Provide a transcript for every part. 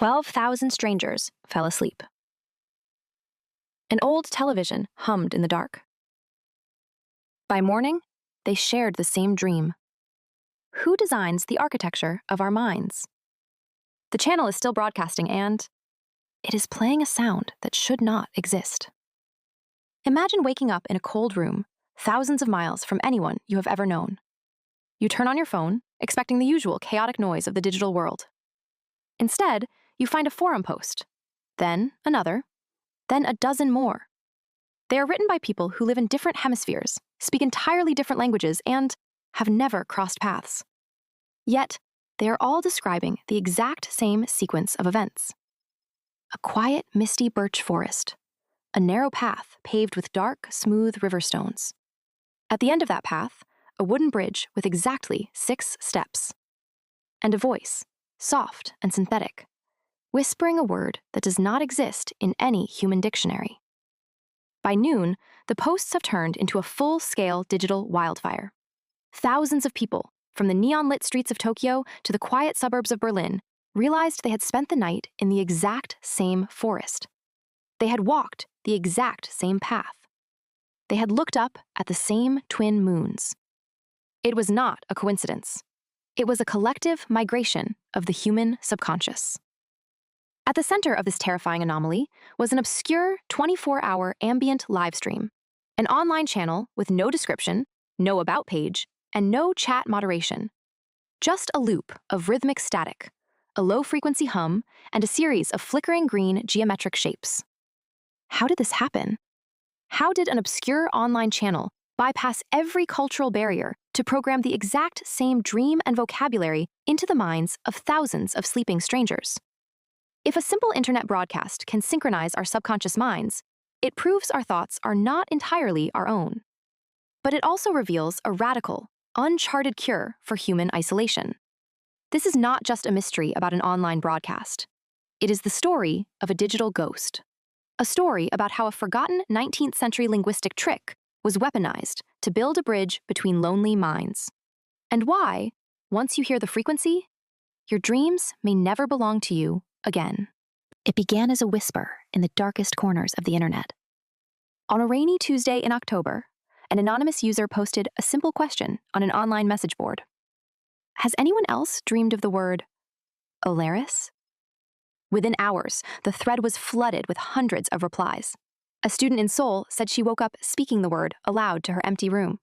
12,000 strangers fell asleep. An old television hummed in the dark. By morning, they shared the same dream. Who designs the architecture of our minds? The channel is still broadcasting and it is playing a sound that should not exist. Imagine waking up in a cold room, thousands of miles from anyone you have ever known. You turn on your phone, expecting the usual chaotic noise of the digital world. Instead, you find a forum post, then another, then a dozen more. They are written by people who live in different hemispheres, speak entirely different languages, and have never crossed paths. Yet, they are all describing the exact same sequence of events. A quiet, misty birch forest, a narrow path paved with dark, smooth river stones. At the end of that path, a wooden bridge with exactly 6 steps. And a voice, soft and synthetic, whispering a word that does not exist in any human dictionary. By noon, the posts have turned into a full-scale digital wildfire. Thousands of people, from the neon-lit streets of Tokyo to the quiet suburbs of Berlin, realized they had spent the night in the exact same forest. They had walked the exact same path. They had looked up at the same twin moons. It was not a coincidence. It was a collective migration of the human subconscious. At the center of this terrifying anomaly was an obscure 24-hour ambient live stream, an online channel with no description, no about page, and no chat moderation. Just a loop of rhythmic static, a low-frequency hum, and a series of flickering green geometric shapes. How did this happen? How did an obscure online channel bypass every cultural barrier to program the exact same dream and vocabulary into the minds of thousands of sleeping strangers? If a simple internet broadcast can synchronize our subconscious minds, it proves our thoughts are not entirely our own. But it also reveals a radical, uncharted cure for human isolation. This is not just a mystery about an online broadcast. It is the story of a digital ghost. A story about how a forgotten 19th century linguistic trick was weaponized to build a bridge between lonely minds. And why, once you hear the frequency, your dreams may never belong to you again. It began as a whisper in the darkest corners of the internet. On a rainy Tuesday in October, an anonymous user posted a simple question on an online message board. Has anyone else dreamed of the word Olaris? Within hours, the thread was flooded with hundreds of replies. A student in Seoul said she woke up speaking the word aloud to her empty room.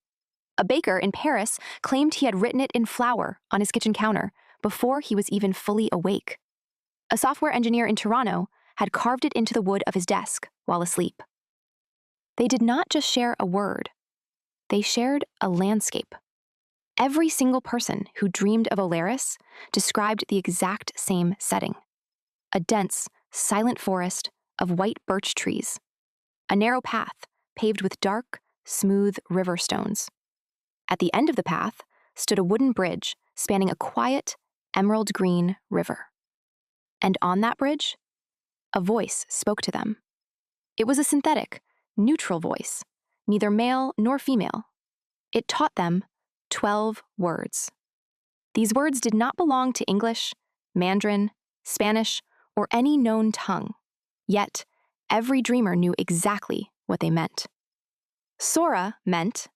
A baker in Paris claimed he had written it in flour on his kitchen counter before he was even fully awake. A software engineer in Toronto had carved it into the wood of his desk while asleep. They did not just share a word. They shared a landscape. Every single person who dreamed of Olaris described the exact same setting. A dense, silent forest of white birch trees. A narrow path paved with dark, smooth river stones. At the end of the path stood a wooden bridge spanning a quiet, emerald green river. And on that bridge, a voice spoke to them. It was a synthetic, neutral voice, neither male nor female. It taught them 12 words. These words did not belong to English, Mandarin, Spanish, or any known tongue. Yet, every dreamer knew exactly what they meant. Sora meant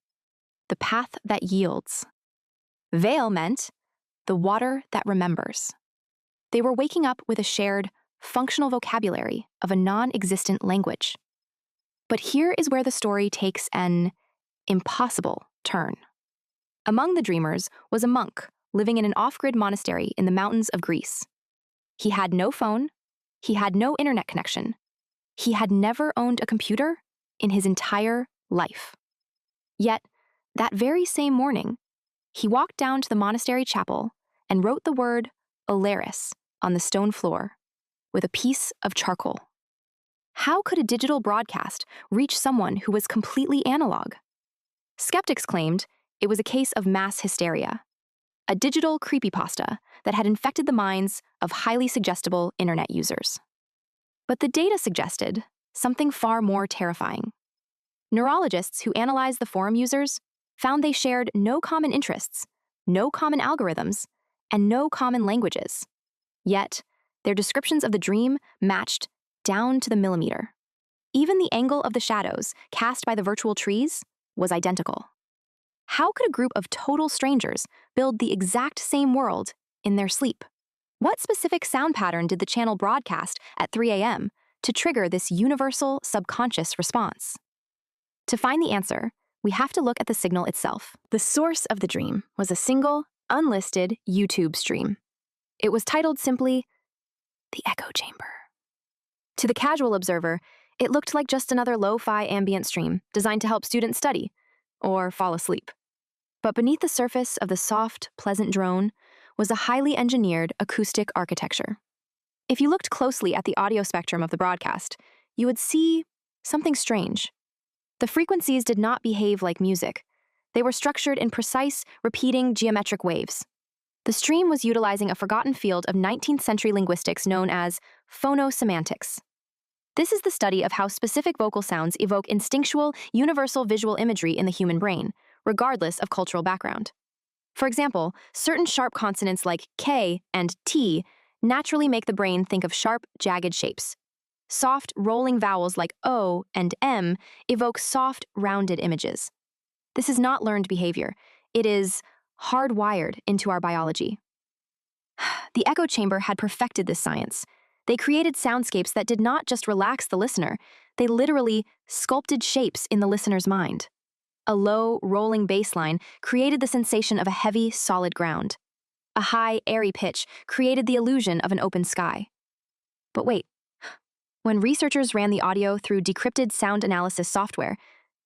the path that yields. Veil meant the water that remembers. They were waking up with a shared, functional vocabulary of a non-existent language. But here is where the story takes an impossible turn. Among the dreamers was a monk living in an off-grid monastery in the mountains of Greece. He had no phone, he had no internet connection, he had never owned a computer in his entire life. Yet, that very same morning, he walked down to the monastery chapel and wrote the word Olaris on the stone floor with a piece of charcoal. How could a digital broadcast reach someone who was completely analog? Skeptics claimed it was a case of mass hysteria, a digital creepypasta that had infected the minds of highly suggestible internet users. But the data suggested something far more terrifying. Neurologists who analyzed the forum users found they shared no common interests, no common algorithms, and no common languages. Yet, Their descriptions of the dream matched down to the millimeter. Even the angle of the shadows cast by the virtual trees was identical. How could a group of total strangers build the exact same world in their sleep? What specific sound pattern did the channel broadcast at 3 a.m. to trigger this universal subconscious response? To find the answer, we have to look at the signal itself. The source of the dream was a single, unlisted YouTube stream. It was titled simply, "The Echo Chamber." To the casual observer, it looked like just another lo-fi ambient stream designed to help students study or fall asleep. But beneath the surface of the soft, pleasant drone was a highly engineered acoustic architecture. If you looked closely at the audio spectrum of the broadcast, you would see something strange. The frequencies did not behave like music. They were structured in precise, repeating geometric waves. The stream was utilizing a forgotten field of 19th century linguistics known as phonosemantics. This is the study of how specific vocal sounds evoke instinctual, universal visual imagery in the human brain, regardless of cultural background. For example, certain sharp consonants like K and T naturally make the brain think of sharp, jagged shapes. Soft, rolling vowels like O and M evoke soft, rounded images. This is not learned behavior. It is hardwired into our biology. The echo chamber had perfected this science. They created soundscapes that did not just relax the listener, they literally sculpted shapes in the listener's mind. A low, rolling bass line created the sensation of a heavy, solid ground. A high, airy pitch created the illusion of an open sky. But wait, when researchers ran the audio through decrypted sound analysis software,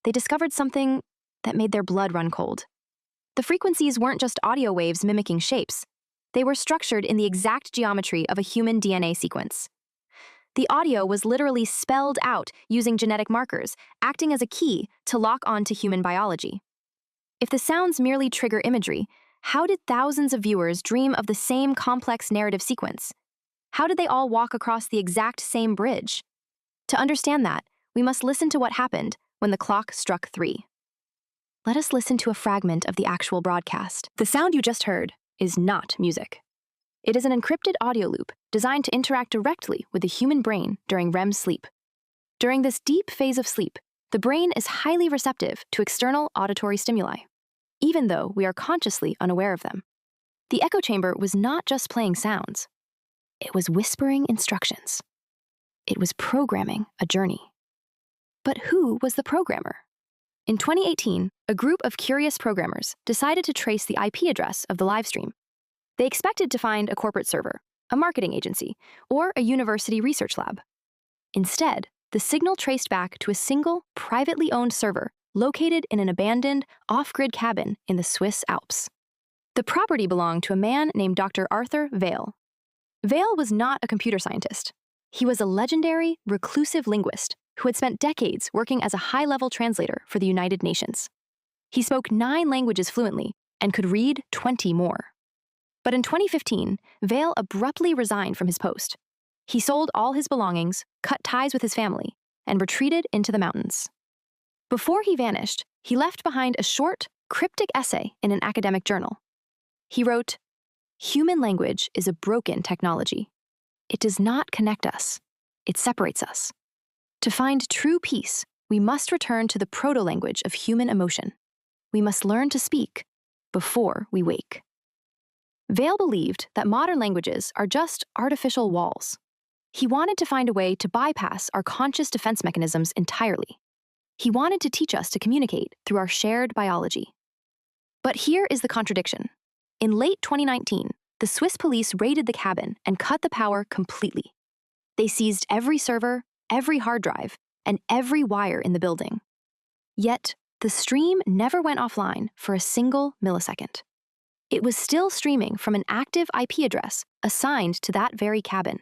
they discovered something that made their blood run cold. The frequencies weren't just audio waves mimicking shapes. They were structured in the exact geometry of a human DNA sequence. The audio was literally spelled out using genetic markers, acting as a key to lock on to human biology. If the sounds merely trigger imagery, how did thousands of viewers dream of the same complex narrative sequence? How did they all walk across the exact same bridge? To understand that, we must listen to what happened when the clock struck 3. Let us listen to a fragment of the actual broadcast. The sound you just heard is not music. It is an encrypted audio loop designed to interact directly with the human brain during REM sleep. During this deep phase of sleep, the brain is highly receptive to external auditory stimuli, even though we are consciously unaware of them. The echo chamber was not just playing sounds. It was whispering instructions. It was programming a journey. But who was the programmer? In 2018, a group of curious programmers decided to trace the IP address of the livestream. They expected to find a corporate server, a marketing agency, or a university research lab. Instead, the signal traced back to a single, privately owned server located in an abandoned, off-grid cabin in the Swiss Alps. The property belonged to a man named Dr. Arthur Vale. Vale was not a computer scientist. He was a legendary, reclusive linguist who had spent decades working as a high-level translator for the United Nations. He spoke 9 languages fluently and could read 20 more. But in 2015, Vale abruptly resigned from his post. He sold all his belongings, cut ties with his family, and retreated into the mountains. Before he vanished, he left behind a short, cryptic essay in an academic journal. He wrote, "Human language is a broken technology. It does not connect us. It separates us. To find true peace, we must return to the proto-language of human emotion. We must learn to speak before we wake." Vale believed that modern languages are just artificial walls. He wanted to find a way to bypass our conscious defense mechanisms entirely. He wanted to teach us to communicate through our shared biology. But here is the contradiction. In late 2019, the Swiss police raided the cabin and cut the power completely. They seized every server, every hard drive, and every wire in the building. Yet, the stream never went offline for a single millisecond. It was still streaming from an active IP address assigned to that very cabin,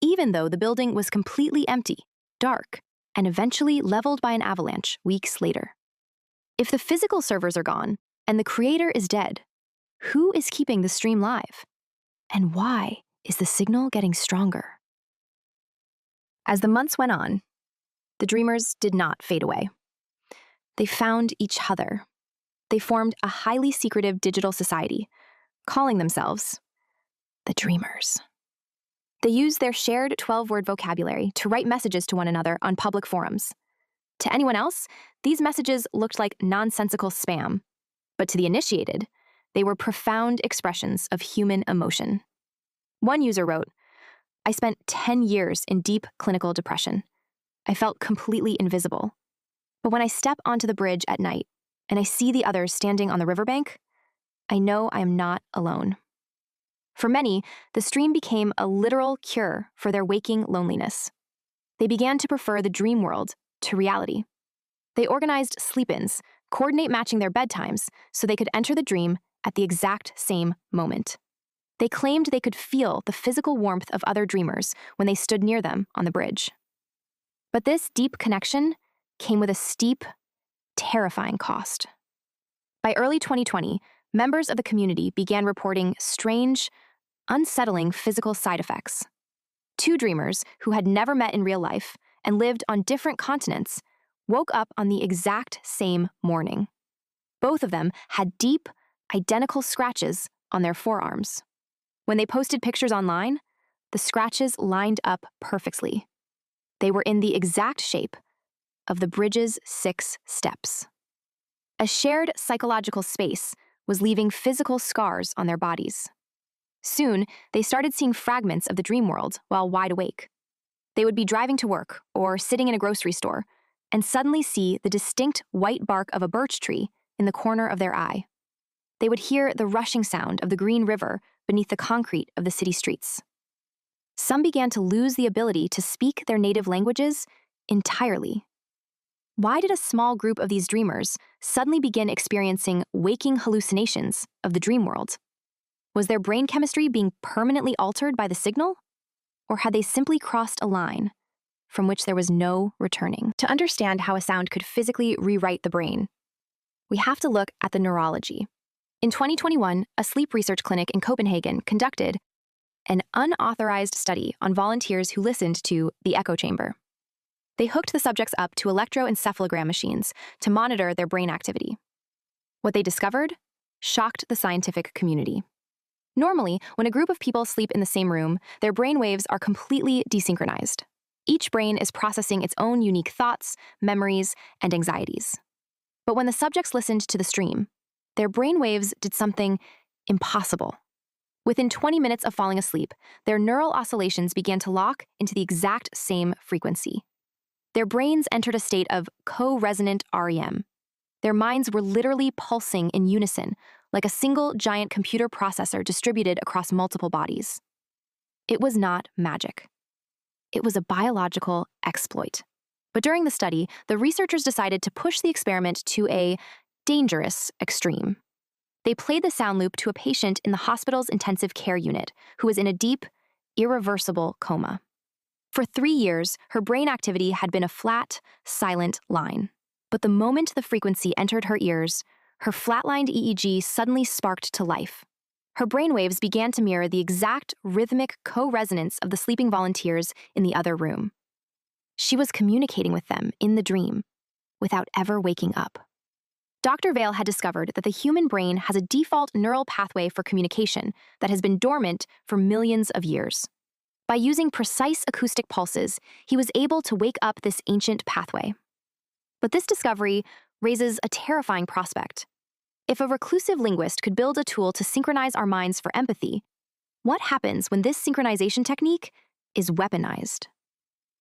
even though the building was completely empty, dark, and eventually leveled by an avalanche weeks later. If the physical servers are gone and the creator is dead, who is keeping the stream live? And why is the signal getting stronger? As the months went on, the dreamers did not fade away. They found each other. They formed a highly secretive digital society, calling themselves the Dreamers. They used their shared 12-word vocabulary to write messages to one another on public forums. To anyone else, these messages looked like nonsensical spam. But to the initiated, they were profound expressions of human emotion. One user wrote, "I spent 10 years in deep clinical depression. I felt completely invisible. But when I step onto the bridge at night and I see the others standing on the riverbank, I know I am not alone." For many, the stream became a literal cure for their waking loneliness. They began to prefer the dream world to reality. They organized sleep-ins, coordinate matching their bedtimes so they could enter the dream at the exact same moment. They claimed they could feel the physical warmth of other dreamers when they stood near them on the bridge. But this deep connection came with a steep, terrifying cost. By early 2020, members of the community began reporting strange, unsettling physical side effects. Two dreamers who had never met in real life and lived on different continents woke up on the exact same morning. Both of them had deep, identical scratches on their forearms. When they posted pictures online, the scratches lined up perfectly. They were in the exact shape of the bridge's 6 steps. A shared psychological space was leaving physical scars on their bodies. Soon, they started seeing fragments of the dream world while wide awake. They would be driving to work or sitting in a grocery store and suddenly see the distinct white bark of a birch tree in the corner of their eye. They would hear the rushing sound of the green river beneath the concrete of the city streets. Some began to lose the ability to speak their native languages entirely. Why did a small group of these dreamers suddenly begin experiencing waking hallucinations of the dream world? Was their brain chemistry being permanently altered by the signal? Or had they simply crossed a line from which there was no returning? To understand how a sound could physically rewrite the brain, we have to look at the neurology. In 2021, a sleep research clinic in Copenhagen conducted an unauthorized study on volunteers who listened to the echo chamber. They hooked the subjects up to electroencephalogram machines to monitor their brain activity. What they discovered shocked the scientific community. Normally, when a group of people sleep in the same room, their brain waves are completely desynchronized. Each brain is processing its own unique thoughts, memories, and anxieties. But when the subjects listened to the stream, their brain waves did something impossible. Within 20 minutes of falling asleep, their neural oscillations began to lock into the exact same frequency. Their brains entered a state of co-resonant REM. Their minds were literally pulsing in unison, like a single giant computer processor distributed across multiple bodies. It was not magic. It was a biological exploit. But during the study, the researchers decided to push the experiment to a dangerous extreme. They played the sound loop to a patient in the hospital's intensive care unit who was in a deep, irreversible coma. For 3 years, her brain activity had been a flat, silent line. But the moment the frequency entered her ears, her flatlined EEG suddenly sparked to life. Her brainwaves began to mirror the exact rhythmic co-resonance of the sleeping volunteers in the other room. She was communicating with them in the dream, without ever waking up. Dr. Vale had discovered that the human brain has a default neural pathway for communication that has been dormant for millions of years. By using precise acoustic pulses, he was able to wake up this ancient pathway. But this discovery raises a terrifying prospect. If a reclusive linguist could build a tool to synchronize our minds for empathy, what happens when this synchronization technique is weaponized?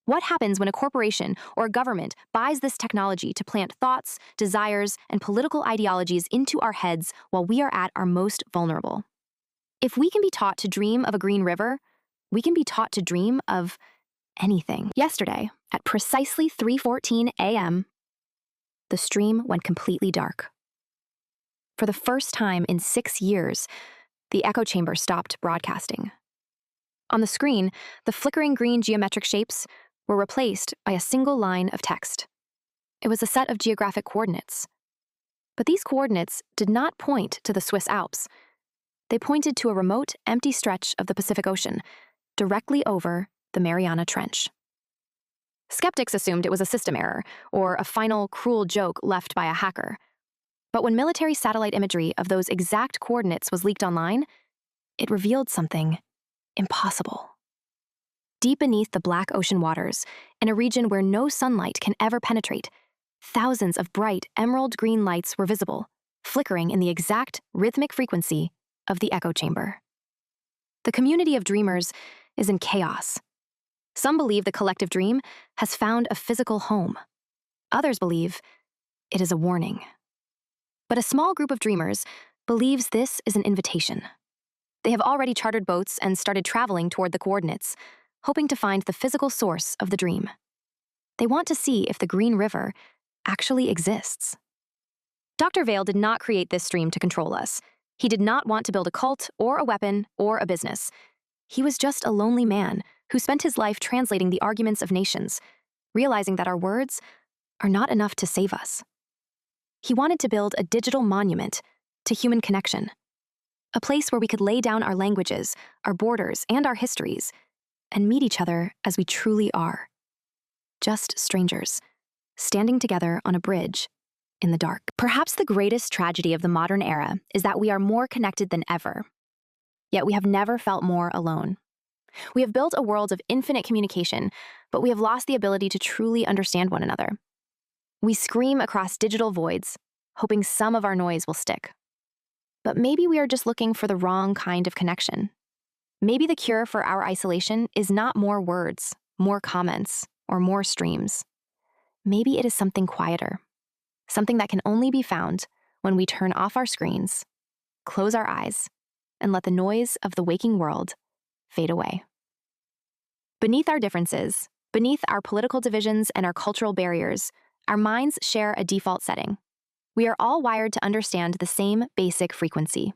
What happens when a corporation or a government buys this technology to plant thoughts, desires, and political ideologies into our heads while we are at our most vulnerable? If we can be taught to dream of a green river, we can be taught to dream of anything. Yesterday, at precisely 3:14 a.m., the stream went completely dark. For the first time in 6 years, the echo chamber stopped broadcasting. On the screen, the flickering green geometric shapes were replaced by a single line of text. It was a set of geographic coordinates. But these coordinates did not point to the Swiss Alps. They pointed to a remote, empty stretch of the Pacific Ocean, directly over the Mariana Trench. Skeptics assumed it was a system error, or a final, cruel joke left by a hacker. But when military satellite imagery of those exact coordinates was leaked online, it revealed something impossible. Deep beneath the black ocean waters, in a region where no sunlight can ever penetrate, thousands of bright emerald green lights were visible, flickering in the exact rhythmic frequency of the echo chamber. The community of dreamers is in chaos. Some believe the collective dream has found a physical home. Others believe it is a warning. But a small group of dreamers believes this is an invitation. They have already chartered boats and started traveling toward the coordinates, hoping to find the physical source of the dream. They want to see if the Green River actually exists. Dr. Vale did not create this stream to control us. He did not want to build a cult or a weapon or a business. He was just a lonely man who spent his life translating the arguments of nations, realizing that our words are not enough to save us. He wanted to build a digital monument to human connection, a place where we could lay down our languages, our borders, and our histories, and meet each other as we truly are. Just strangers, standing together on a bridge in the dark. Perhaps the greatest tragedy of the modern era is that we are more connected than ever, yet we have never felt more alone. We have built a world of infinite communication, but we have lost the ability to truly understand one another. We scream across digital voids, hoping some of our noise will stick. But maybe we are just looking for the wrong kind of connection. Maybe the cure for our isolation is not more words, more comments, or more streams. Maybe it is something quieter, something that can only be found when we turn off our screens, close our eyes, and let the noise of the waking world fade away. Beneath our differences, beneath our political divisions and our cultural barriers, our minds share a default setting. We are all wired to understand the same basic frequency.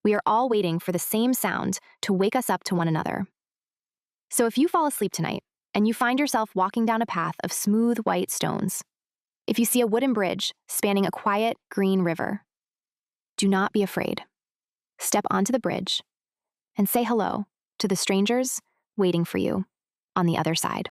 We are all waiting for the same sound to wake us up to one another. So if you fall asleep tonight and you find yourself walking down a path of smooth white stones, if you see a wooden bridge spanning a quiet green river, do not be afraid. Step onto the bridge and say hello to the strangers waiting for you on the other side.